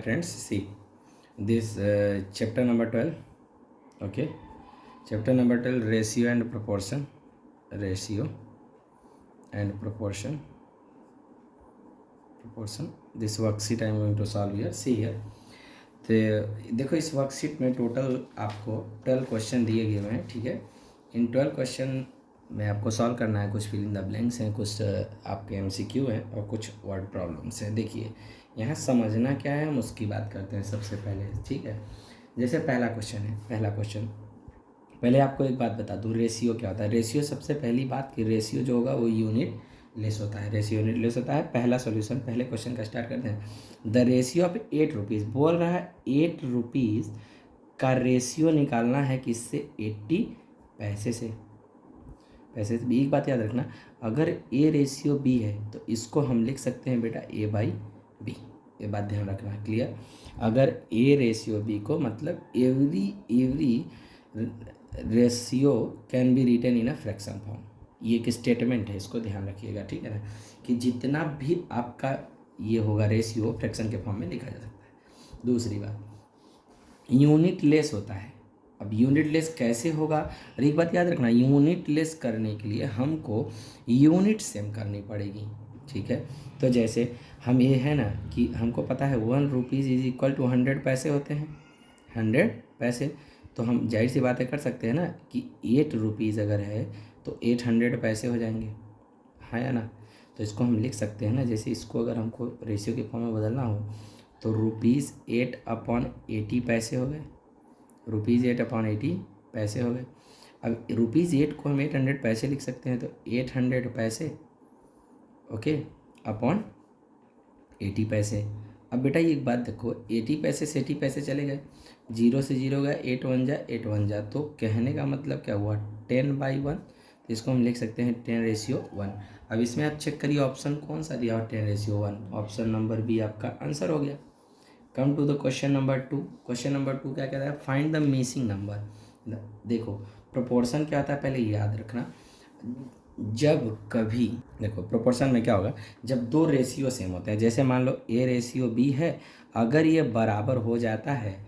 Friends, see this chapter number 12. Okay, chapter number 12, ratio and proportion. Ratio and proportion. This worksheet I am going to solve here. See here. तो देखो इस worksheet में total आपको 12 question दिए गए हैं. ठीक है, इन 12 क्वेश्चन में आपको सॉल्व करना है. कुछ फिल इन द ब्लैंक्स हैं, कुछ आपके एमसीक्यू हैं और कुछ वर्ड प्रॉब्लम्स हैं. देखिए यहाँ समझना क्या है, हम उसकी बात करते हैं सबसे पहले. ठीक है, जैसे पहला क्वेश्चन पहले आपको एक बात बता दूँ, रेशियो क्या होता है. रेशियो सबसे पहली बात कि रेशियो जो होगा वो यूनिट लेस होता है. रेशियो यूनिट लेस होता है. पहला सॉल्यूशन, पहले क्वेश्चन का स्टार्ट करते हैं. द रेशियो ऑफ 8 रुपीज़ बोल रहा है 8 रुपीज़ का रेशियो निकालना है किससे, 80 पैसे से. भी एक बात याद रखना, अगर ए रेशियो बी है तो इसको हम लिख सकते हैं बेटा ए बाई बी. ये बात ध्यान रखना, क्लियर. अगर ए रेशियो बी को मतलब every ratio can be written in a fraction form. ये एक स्टेटमेंट है, इसको ध्यान रखिएगा. ठीक है ना, कि जितना भी आपका ये होगा रेशियो फ्रैक्शन के फॉर्म में लिखा जा सकता है. दूसरी बात, यूनिट लेस होता है. अब यूनिट लेस कैसे होगा, और एक बात याद रखना, यूनिट लेस करने के लिए हमको यूनिट सेम करनी पड़ेगी. ठीक है, तो जैसे हम ये है ना कि हमको पता है 1 रुपीज़ इज इक्वल टू 100 पैसे होते हैं. 100 पैसे, तो हम जाहिर सी बातें कर सकते हैं ना कि 8 रुपीज़ अगर है तो 800 पैसे हो जाएंगे, हाँ या ना. तो इसको हम लिख सकते हैं ना, जैसे इसको अगर हमको रेशियो के फॉर्म में बदलना हो तो ₹8/80 पैसे हो गए. ₹8/80 पैसे हो गए. अब ₹8 को हम 800 पैसे लिख सकते हैं, तो 800 पैसे ओके अपॉन 80 पैसे. अब बेटा ये एक बात देखो, 80 पैसे से 80 पैसे चले गए, 0 से 0 गया, 8 1 जा. तो कहने का मतलब क्या हुआ, 10/1. तो इसको हम लिख सकते हैं 10:1. अब इसमें आप चेक करिए ऑप्शन कौन सा दिया हुआ, 10:1. ऑप्शन नंबर बी आपका आंसर हो गया. Come to the question number 2. Question number 2 क्या कहता है, फाइंड द मिसिंग नंबर. देखो प्रोपोर्शन क्या होता है पहले याद रखना. जब कभी देखो प्रोपोर्शन में क्या होगा, जब दो रेशियो सेम होते हैं, जैसे मान लो ए रेशियो बी है, अगर ये बराबर हो जाता है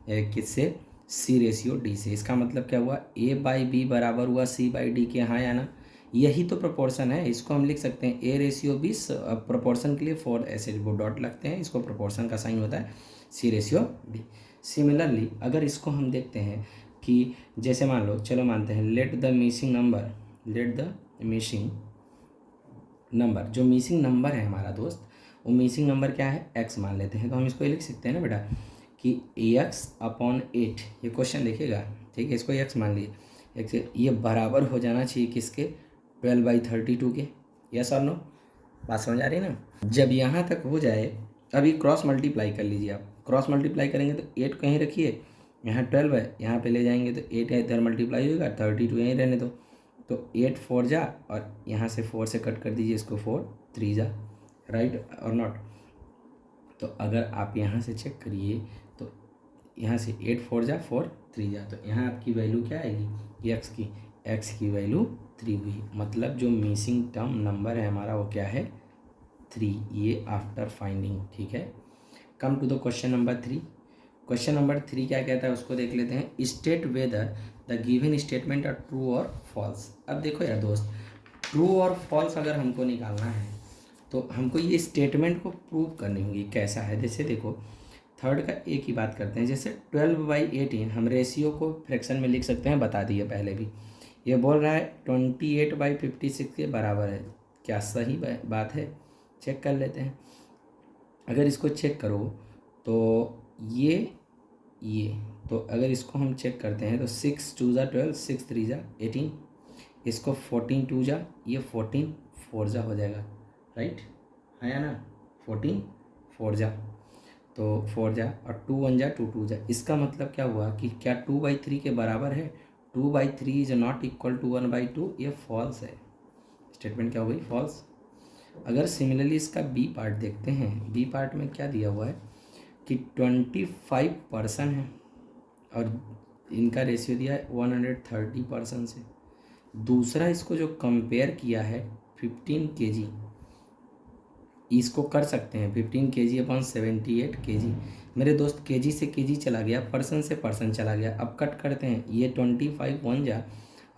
किससे, सी रेशियो डी से, इसका मतलब क्या हुआ, ए बाई बी बराबर हुआ सी बाई डी के, हाँ या ना. यही तो प्रोपोर्शन है. इसको हम लिख सकते हैं ए रेशियो बी. प्रोपोर्शन के लिए 4 ऐसे वो डॉट लगते हैं, इसको प्रोपोर्शन का साइन होता है सी रेशियो बी. सिमिलरली अगर इसको हम देखते हैं कि जैसे मान लो, चलो मानते हैं लेट द मिसिंग नंबर, जो मिसिंग नंबर है हमारा दोस्त, वो मिसिंग नंबर क्या है, एक्स मान लेते हैं. तो हम इसको लिख सकते हैं ना बेटा कि x/8. ये क्वेश्चन देखिएगा, ठीक है, इसको x मान लिए. एक्स ये बराबर हो जाना चाहिए किसके, 12/32 के. यस और नो, बात समझ आ रही है ना. जब यहाँ तक हो जाए, अभी क्रॉस मल्टीप्लाई कर लीजिए. आप क्रॉस मल्टीप्लाई करेंगे तो 8 कहीं रखिए, यहाँ 12 है, यहाँ पे ले जाएंगे तो 8 इधर मल्टीप्लाई होगा, 32 यहीं रहने दो. तो 8 4 जा, और यहाँ से 4 से कट कर दीजिए इसको, 4 3 जा, राइट और नॉट. तो अगर आप यहाँ से चेक करिए तो यहाँ से 8 4 जा, 4 3 जा, तो यहाँ आपकी वैल्यू क्या आएगी, एक्स की वैल्यू 3 हुई. मतलब जो मिसिंग टर्म नंबर है हमारा वो क्या है, 3. ये आफ्टर फाइंडिंग. ठीक है, come to the question number 3. Question number 3 क्या कहता है उसको देख लेते हैं. State whether the given statement are true और फॉल्स. अब देखो यार दोस्त, ट्रू और फॉल्स अगर हमको निकालना है तो हमको ये स्टेटमेंट को प्रूव करनी होगी. कैसा है, जैसे देखो थर्ड का एक ही बात करते हैं. जैसे 12/18 हम रेशियो को फ्रैक्शन में लिख सकते हैं, बता दिए पहले भी. ये बोल रहा है 28/56 के बराबर है. क्या सही बात है, चेक कर लेते हैं. अगर इसको चेक करो तो ये तो अगर इसको हम चेक करते हैं तो 6 2 जा 12, 6 3 जा 18, इसको 14 2 जा, ये 14 4 जा हो जाएगा, राइट है या ना. 14 4 जा, तो 4 जा, और 2 1 जा 2 2 जा. इसका मतलब क्या हुआ कि क्या 2/3 के बराबर है, 2/3 इज नॉट इक्वल टू 1/2. ये फॉल्स है. स्टेटमेंट क्या हो गई, फॉल्स. अगर सिमिलरली इसका बी पार्ट देखते हैं, बी पार्ट में क्या दिया हुआ है कि 25% है और इनका रेशियो दिया है 130% से. दूसरा इसको जो कंपेयर किया है 15 kg, इसको कर सकते हैं 15 kg अपॉन 78 kg। मेरे दोस्त kg से kg चला गया, पर्सन से पर्सन चला गया। अब कट करते हैं, ये 25 वन जा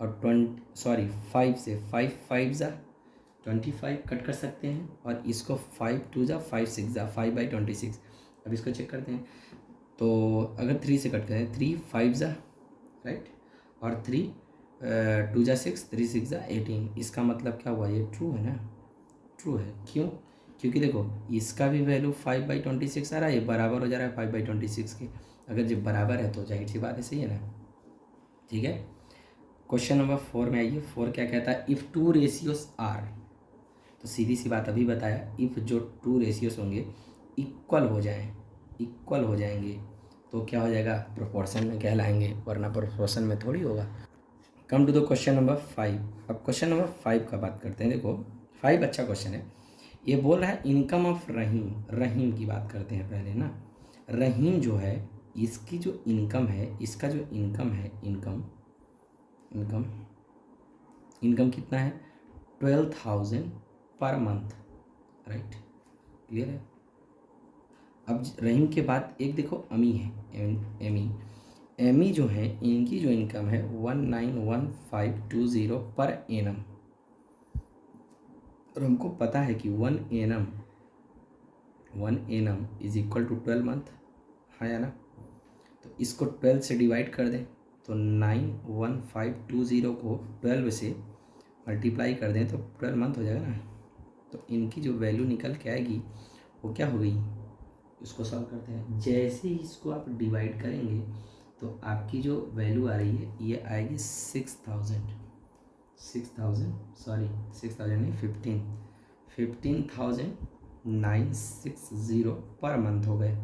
और 5 से 5 जा 25 कट कर सकते हैं, और इसको 5 2 जा 5 6 जा 5/26। अब इसको चेक करते हैं, तो अगर 3 से कट करें 3 5 जा राइट, और 3 2 जा 6 3 6 जा 18। इसका मतलब क्या हुआ, ये ट्रू है ना, ट्रू है। क्यों? क्योंकि देखो इसका भी वैल्यू 5/26 आ रहा है, ये बराबर हो जा रहा है 5/26 के। अगर जब बराबर है तो जाहिर सी बात है, सही है ना। ठीक है, क्वेश्चन नंबर 4 में आइए। 4 क्या कहता है, इफ़ 2 रेशियोज आर, तो सीधी सी बात अभी बताया, इफ़ जो 2 रेशियोज होंगे इक्वल हो जाएं, इक्वल हो जाएंगे तो क्या हो जाएगा, प्रोपोर्शन में कहलाएंगे, वरना प्रोपोर्शन में थोड़ी होगा। Come to the question number 5। अब क्वेश्चन नंबर 5 का बात करते हैं। देखो 5 अच्छा क्वेश्चन है। ये बोल रहा है इनकम ऑफ रहीम, रहीम की बात करते हैं पहले ना। रहीम जो है, इसकी जो इनकम है, इसका जो इनकम है, इनकम इनकम इनकम कितना है, 12,000 पर मंथ, राइट, क्लियर है। अब रहीम के बाद एक देखो अमी है, एमी, एमी जो है, इनकी जो इनकम है 191520 पर एनम, और हमको पता है कि 1 annum is equal to 12 month, हाँ या ना। तो इसको 12 से डिवाइड कर दें, तो 91520 को 12 से मल्टीप्लाई कर दें तो 12 मंथ हो जाएगा ना। तो इनकी जो वैल्यू निकल के आएगी वो क्या हो गई, इसको सॉल्व करते हैं। जैसे ही इसको आप डिवाइड करेंगे तो आपकी जो वैल्यू आ रही है ये आएगी 6,000 नहीं 15,960 पर मंथ हो गए।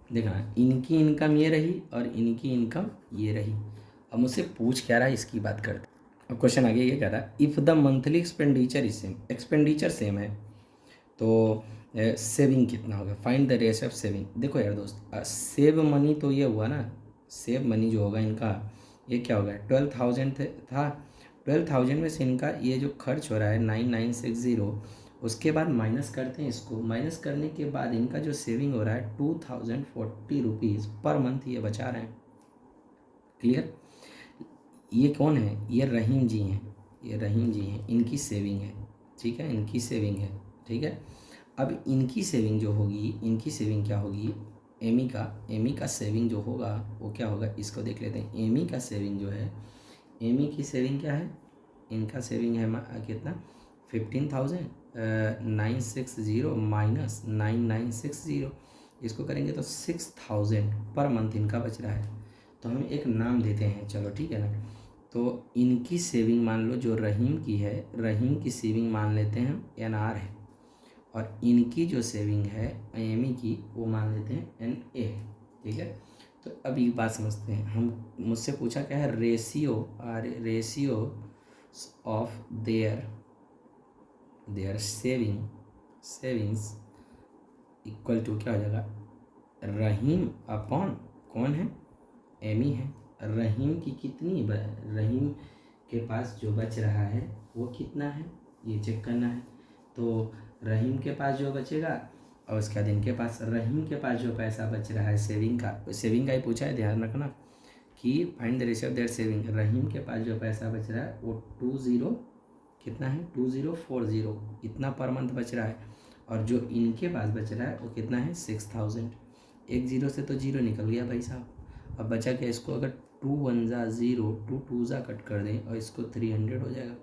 देखा, इनकी इनकम ये रही और इनकी इनकम ये रही। अब मुझसे पूछ क्या रहा है, इसकी बात करते। अब क्वेश्चन आगे ये कह रहा है, if the monthly expenditure is same, expenditure same है तो सेविंग कितना होगा, find the ratio of saving. देखो यार दोस्त, सेव मनी तो ये हुआ ना, सेव मनी जो होगा इनका, ये क्या होगा, 12,000 था, 12,000 में से इनका ये जो खर्च हो रहा है 9,960, उसके बाद माइनस करते हैं इसको, माइनस करने के बाद इनका जो सेविंग हो रहा है 2,040 रुपीज़ पर मंथ ये बचा रहे हैं। क्लियर। ये कौन है, ये रहीम जी हैं, ये रहीम जी हैं, इनकी सेविंग है, ठीक है, इनकी सेविंग है, ठीक है। अब इनकी सेविंग जो होगी, इनकी सेविंग क्या होगी, एमी का सेविंग जो होगा वो क्या होगा, इसको देख लेते हैं। एमी का सेविंग जो है, एमी की सेविंग क्या है, इनका सेविंग है कितना, 15,960 माइनस 9,960, इसको करेंगे तो 6,000 पर मंथ इनका बच रहा है। तो हम एक नाम देते हैं, चलो ठीक है ना। तो इनकी सेविंग मान लो, जो रहीम की है, रहीम की सेविंग मान लेते हैं NR है, और इनकी जो सेविंग है एमी की, वो मान लेते हैं NA, ठीक है। तो अब एक बात समझते हैं हम, मुझसे पूछा क्या है, ratio of their savings equal to क्या हो जाएगा, रहीम अपॉन कौन है, एमी है। रहीम की कितनी, रहीम के पास जो बच रहा है वो कितना है, ये चेक करना है। तो रहीम के पास जो बचेगा, और उसके बाद इनके पास, रहीम के पास जो पैसा बच रहा है सेविंग का ही पूछा है, ध्यान रखना कि find the ratio of their saving. Rahim के पास जो पैसा बच रहा है वो 20 कितना है, 2040 इतना पर मंथ बच रहा है, और जो इनके पास बच रहा है वो कितना है, 6,000। एक जीरो से तो जीरो निकल गया भाई साहब। अब बचा क्या, इसको अगर 2 1 जा 0, 2 2 जा कट कर दें और इसको 300 हो जाएगा।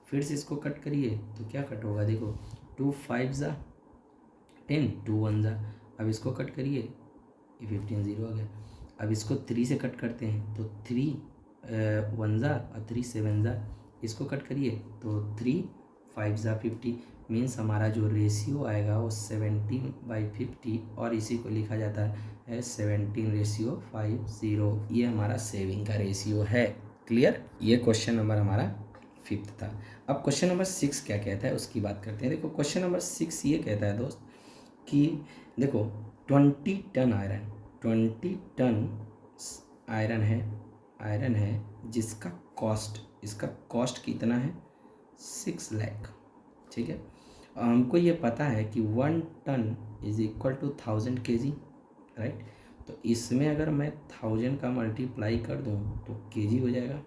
फिर से इसको कट करिए तो क्या कट होगा, देखो 2 5 जा 10, 2 1 जा, अब इसको कट करिए, ये 15 0 आ गया। अब इसको 3 से कट करते हैं तो 3 1 जा और 3 7 जा, इसको कट करिए तो 3 5 जा 50, मीन्स हमारा जो रेशियो आएगा वो 17/50, और इसी को लिखा जाता है 17:50। ये हमारा सेविंग का रेशियो है। क्लियर। ये क्वेश्चन नंबर हमारा 5th था। अब क्वेश्चन नंबर 6 क्या कहता है उसकी बात करते हैं। देखो क्वेश्चन नंबर 6 ये कहता है दोस्त कि देखो 20 टन आयरन है जिसका कॉस्ट कितना है, 6 लाख, ठीक है। हमको ये पता है कि 1 ton is equal to 1000 kg, right. तो इसमें अगर मैं 1000 का मल्टीप्लाई कर दूँ तो kg हो जाएगा।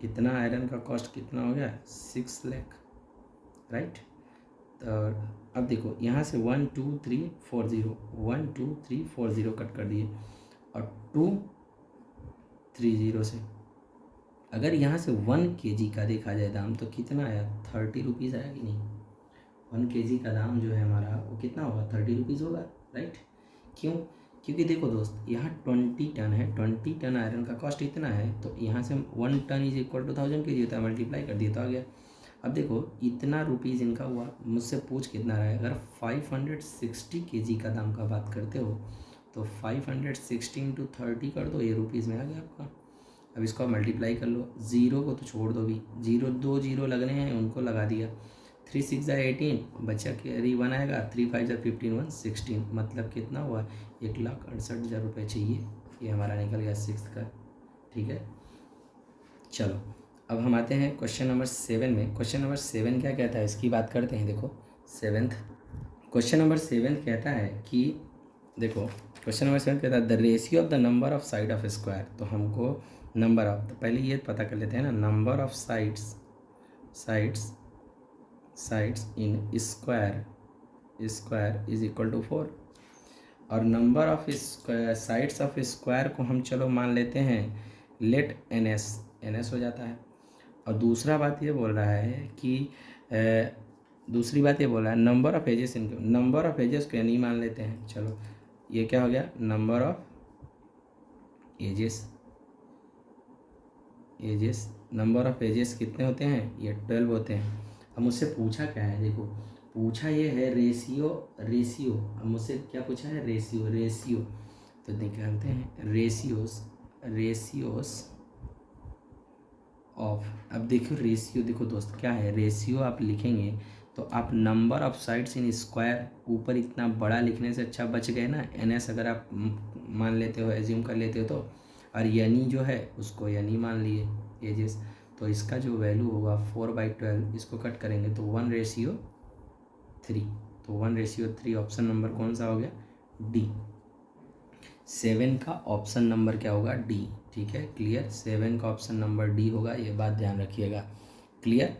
इतना आयरन का कॉस्ट कितना हो गया? 6 लाख, राइट। तो अब देखो यहाँ से 1 2 3 4 0, 1 2 3 4 0 कट कर दिए और 2 3 0 से अगर यहाँ से 1 kg का देखा जाए दाम तो कितना आया? 30 रुपीज़ आया कि नहीं? 1 kg का दाम जो है हमारा वो कितना होगा? 30 रुपीज़ होगा, राइट। क्यों? क्योंकि देखो दोस्त, यहाँ 20 टन है, 20 टन आयरन का कॉस्ट इतना है, तो यहाँ से 1 ton is equal to 1000 kg होता है, मल्टीप्लाई कर दिए तो आ गया। अब देखो इतना रुपीज़ इनका हुआ, मुझसे पूछ कितना रहा है? अगर 560 kg का दाम का बात करते हो तो 560 इंटू 30 कर दो, ये रुपीज़ में आ गया आपका। अब इसको आप मल्टीप्लाई कर लो, ज़ीरो को तो छोड़ दो भी, ज़ीरो 2 जीरो लगने हैं उनको लगा दिया। 3 6 18, बचा कैरी 1 आएगा, 3 5 15 1 16, मतलब कितना हुआ? 1,68,000 रुपये चाहिए। ये हमारा निकल गया 6th का, ठीक है। चलो अब हम आते हैं क्वेश्चन नंबर 7 में। क्वेश्चन नंबर 7 क्या कहता है इसकी बात करते हैं। देखो 7th क्वेश्चन नंबर 7 कहता है कि देखो क्वेश्चन नंबर 7 कहता है the ratio of the number of side of square. तो हमको नंबर ऑफ, तो पहले ये पता कर लेते हैं ना, number of sides in square is equal to 4, और number of sides of square को हम चलो मान लेते हैं लेट NS हो जाता है। और दूसरा बात ये बोल रहा है कि दूसरी बात ये बोल रहा है नंबर ऑफ एजेस इनके, नंबर ऑफ एजेस को नहीं मान लेते हैं। चलो ये क्या हो गया? Number of edges, number of edges कितने होते हैं? ये 12 होते हैं। अब मुझसे पूछा क्या है? देखो पूछा ये है रेशियो। अब मुझसे क्या पूछा है? रेशियो। तो निकालते हैं रेशियोस ऑफ। अब देखो रेशियो, देखो दोस्त क्या है रेशियो, आप लिखेंगे तो आप number of sides in square, ऊपर इतना बड़ा लिखने से अच्छा बच गए ना, NS अगर आप मान लेते हो, एज्यूम कर लेते हो तो, और यानी जो है उसको यानी मान लिए एजेस, तो इसका जो वैल्यू होगा 4/12, इसको कट करेंगे तो 1:3, तो 1:3। ऑप्शन नंबर कौन सा हो गया? डी। 7 का ऑप्शन नंबर क्या होगा? डी, ठीक है, क्लियर। 7 का ऑप्शन नंबर डी होगा, ये बात ध्यान रखिएगा, क्लियर।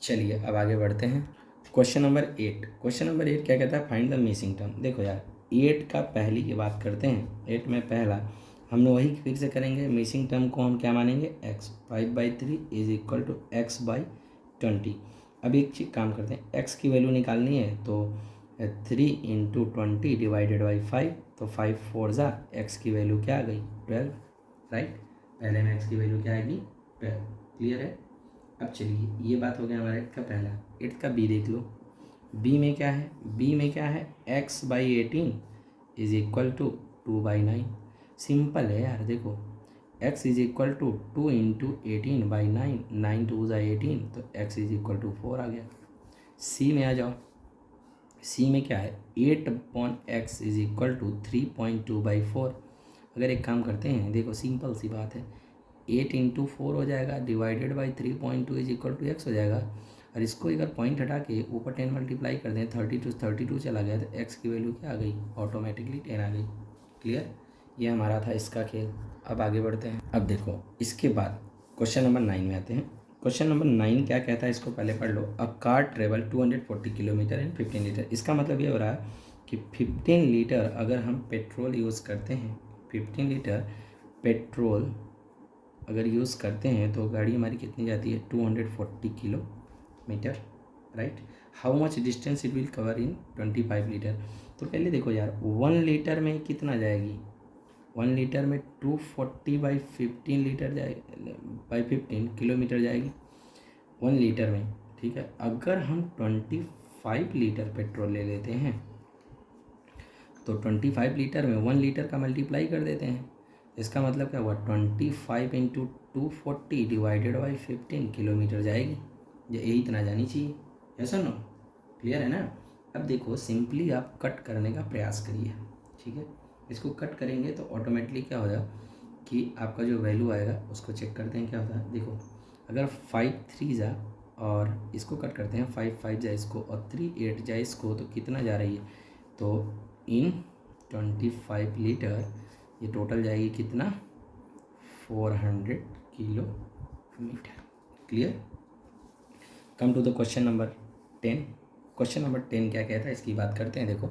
चलिए अब आगे बढ़ते हैं। क्वेश्चन नंबर 8 क्या कहता है? Find the missing term. देखो यार 8 का पहली की बात करते हैं। 8 में पहला हमने वही फिर से करेंगे, मिसिंग टर्म को हम क्या मानेंगे? x, 5/3 is equal to x/20। अब एक चीज़ काम करते हैं, x की वैल्यू निकालनी है तो 3 इंटू 20 डिवाइडेड बाई 5, तो 5 4 जा, x की वैल्यू क्या आ गई? 12, राइट। पहले में x की वैल्यू क्या आएगी? 12, क्लियर है। अब चलिए ये बात हो गया हमारा 8 का पहला। 8 का बी देख लो, बी में क्या है? x/18 is equal to 2/9। Simple है यार, देखो x is equal to 2 into 18/9, 9 2 ज़ा 18, तो x इज इक्वल टू 4 आ गया। सी में आ जाओ, सी में क्या है? 8/x is equal to 3.2/4। अगर एक काम करते हैं, देखो सिंपल सी बात है, 8 इंटू 4 हो जाएगा divided by 3.2 is equal to x हो जाएगा, और इसको अगर पॉइंट हटा के ऊपर 10 मल्टीप्लाई कर दें, 32 चला गया, तो x की वैल्यू क्या आ गई? ऑटोमेटिकली 10 आ गई, क्लियर। ये हमारा था इसका खेल। अब आगे बढ़ते हैं। अब देखो इसके बाद क्वेश्चन नंबर 9 में आते हैं। क्वेश्चन नंबर 9 क्या कहता है इसको पहले पढ़ लो। A car travel 240 kilometre in 15 litre. इसका मतलब ये हो रहा है कि 15 लीटर अगर हम पेट्रोल यूज़ करते हैं, 15 लीटर पेट्रोल अगर यूज़ करते हैं तो गाड़ी हमारी कितनी जाती है? 240 kilometre, right. How much distance it will cover in 25 litre. तो पहले देखो यार 1 लीटर में कितना जाएगी? 1 लीटर में 240/15 लीटर जाएगी, बाई 15 किलोमीटर जाएगी 1 लीटर में, ठीक है। अगर हम 25 लीटर पेट्रोल ले लेते हैं तो 25 लीटर में 1 लीटर का मल्टीप्लाई कर देते हैं, इसका मतलब क्या हुआ? 25 इंटू 240 डिवाइडेड बाई 15 किलोमीटर जाएगी। यही इतना जानी चाहिए, ऐसा ना, क्लियर है ना। अब देखो सिंपली आप कट करने का प्रयास करिए, ठीक है। इसको कट करेंगे तो ऑटोमेटिकली क्या होगा कि आपका जो वैल्यू आएगा उसको चेक करते हैं क्या होता है। देखो अगर 5 3 जा और इसको कट करते हैं, 5 5 जाए इसको और 3 8 जाए इसको, तो कितना जा रही है, तो इन 25 लीटर ये टोटल जाएगी कितना, 400 kilometre. Clear. Come to the question number 10। Question number 10 क्या कहता है इसकी बात करते हैं। देखो